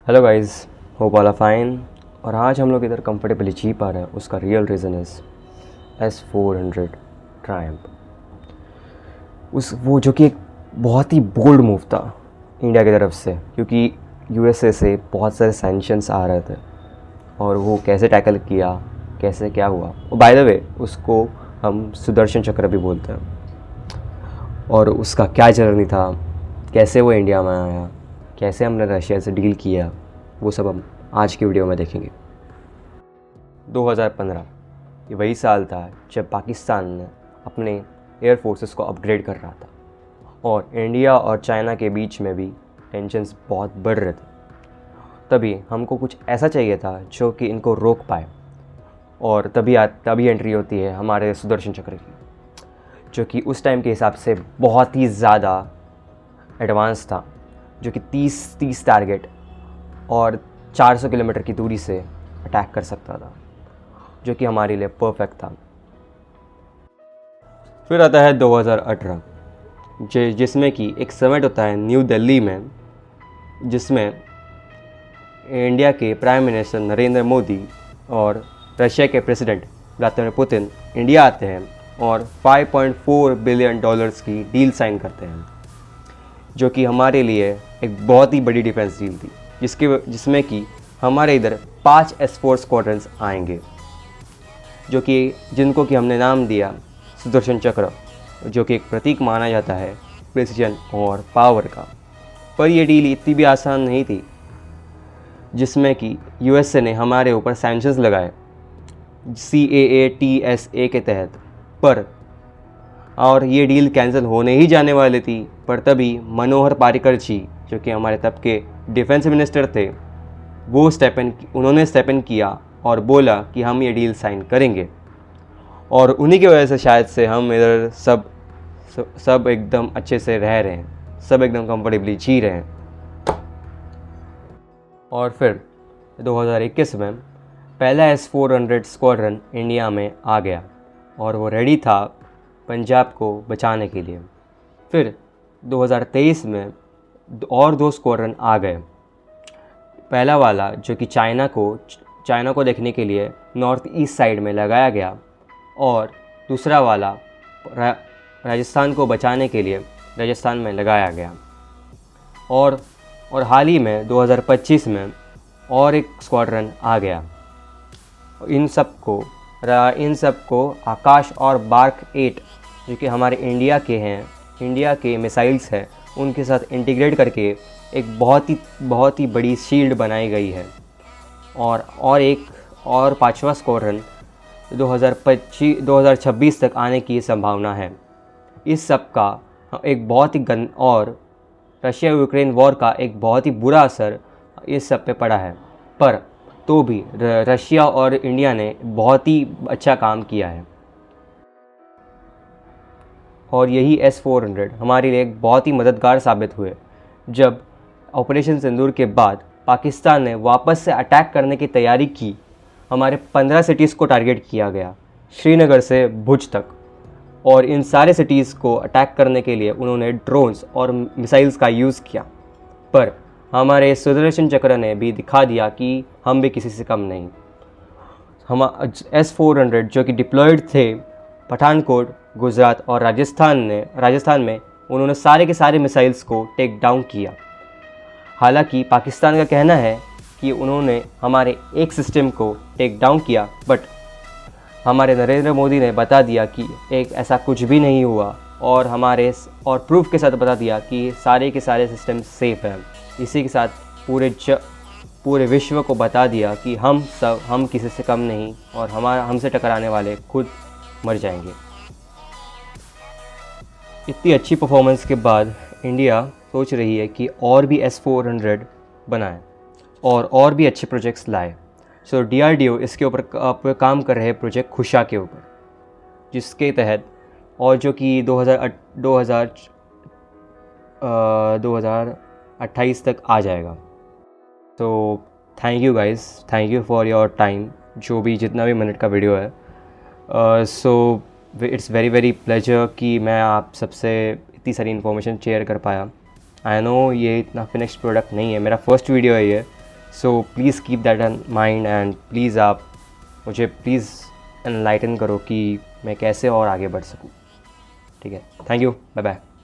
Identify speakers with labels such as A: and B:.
A: Hello guys, hope all are fine. और आज हम लोग इधर कंफर्टेबली जी पा रहे हैं, उसका real reason is S400 Triumph. उस वो जो कि एक बहुत ही बोल्ड मूव था इंडिया की तरफ से, क्योंकि यूएसए से बहुत सारे सैंक्शंस आ रहे थे और वो कैसे टैकल किया, कैसे क्या हुआ। और बाय द वे उसको हम सुदर्शन चक्र भी बोलते हैं। और उसका क्या जर्नी था, कैसे वो इंडिया में आया, कैसे हमने रशिया से डील किया, वो सब हम आज की वीडियो में देखेंगे। 2015 ये वही साल था जब पाकिस्तान ने अपने एयर फोर्सेस को अपग्रेड कर रहा था और इंडिया और चाइना के बीच में भी टेंशन्स बहुत बढ़ रहे थे। तभी हमको कुछ ऐसा चाहिए था जो कि इनको रोक पाए, और तभी एंट्री होती है हमारे सुदर्शन चक्र की, जो कि उस टाइम के हिसाब से बहुत ही ज़्यादा एडवांस था, जो कि 30 टारगेट और 400 किलोमीटर की दूरी से अटैक कर सकता था, जो कि हमारे लिए परफेक्ट था। फिर आता है 2018, जिसमें कि एक समिट होता है न्यू दिल्ली में, जिसमें इंडिया के प्राइम मिनिस्टर नरेंद्र मोदी और रशिया के प्रेसिडेंट व्लादिमीर पुतिन इंडिया आते हैं और $5.4 बिलियन की डील साइन करते हैं, जो कि हमारे लिए एक बहुत ही बड़ी डिफेंस डील थी, जिसमें कि हमारे इधर 5 S4 स्क्वाड्रंस आएंगे, जिनको कि हमने नाम दिया सुदर्शन चक्र, जो कि एक प्रतीक माना जाता है प्रेसिजन और पावर का। पर यह डील इतनी भी आसान नहीं थी, जिसमें कि यूएसए ने हमारे ऊपर सैंक्शंस लगाए CAATSA के तहत। पर और ये डील कैंसिल होने ही जाने वाली थी, पर तभी मनोहर पारिकर जी, जो कि हमारे तब के डिफेंस मिनिस्टर थे, उन्होंने स्टेप इन किया और बोला कि हम ये डील साइन करेंगे। और उन्हीं की वजह से शायद से हम इधर सब एकदम अच्छे से रह रहे हैं, सब एकदम कंफर्टेबली जी रहे हैं। और फिर 2021 में पहला S400 स्क्वाड्रन इंडिया में आ गया और वो रेडी था पंजाब को बचाने के लिए। फिर 2023 में और 2 स्क्वाड्रन आ गए। पहला वाला जो कि चाइना को देखने के लिए नॉर्थ ईस्ट साइड में लगाया गया, और दूसरा वाला राजस्थान को बचाने के लिए राजस्थान में लगाया गया। और हाल ही में 2025 में और एक स्क्वाड्रन आ गया। इन सब को आकाश और बार्क 8, जो कि हमारे इंडिया के मिसाइल्स हैं, उनके साथ इंटीग्रेट करके एक बहुत ही बड़ी शील्ड बनाई गई है। और पांचवा स्क्वाड्रन 2026 तक आने की संभावना है। इस सब का एक बहुत ही और रशिया यूक्रेन वॉर का एक बहुत ही बुरा असर इस सब पे पड़ा है, पर तो भी रशिया और इंडिया ने बहुत ही अच्छा काम किया है। और यही S400 हमारे लिए एक बहुत ही मददगार साबित हुए, जब ऑपरेशन सिंदूर के बाद पाकिस्तान ने वापस से अटैक करने की तैयारी की। हमारे 15 सिटीज़ को टारगेट किया गया, श्रीनगर से भुज तक, और इन सारे सिटीज़ को अटैक करने के लिए उन्होंने ड्रोन्स और मिसाइल्स का यूज़ किया। पर हमारे सुदर्शन चक्र ने भी दिखा दिया कि हम भी किसी से कम नहीं। हम S400 जो कि डिप्लॉयड थे पठानकोट, गुजरात और राजस्थान में, उन्होंने सारे के सारे मिसाइल्स को टेक डाउन किया। हालांकि पाकिस्तान का कहना है कि उन्होंने हमारे एक सिस्टम को टेक डाउन किया, बट हमारे नरेंद्र मोदी ने बता दिया कि ऐसा कुछ भी नहीं हुआ, और प्रूफ के साथ बता दिया कि सारे के सारे सिस्टम सेफ़ हैं। इसी के साथ पूरे विश्व को बता दिया कि हम किसी से कम नहीं, और हमसे टकराने वाले खुद मर जाएंगे। इतनी अच्छी परफॉर्मेंस के बाद इंडिया सोच रही है कि और भी S400 बनाए और भी अच्छे प्रोजेक्ट्स लाए। सो DRDO इसके ऊपर काम कर रहे हैं प्रोजेक्ट खुशा के ऊपर, जिसके तहत, और जो कि 2028 तक आ जाएगा। तो thank you guys, thank you for your time, जो भी जितना भी मिनट का वीडियो है। So it's very very pleasure कि मैं आप सबसे इतनी सारी इन्फॉर्मेशन शेयर कर पाया। आई नो ये इतना फिनिश्ड प्रोडक्ट नहीं है, मेरा फर्स्ट वीडियो है ये, so please keep that in mind and please आप मुझे प्लीज़ एनलाइटन करो कि मैं कैसे और आगे बढ़ सकूँ। ठीक है, थैंक यू, बाय बाय।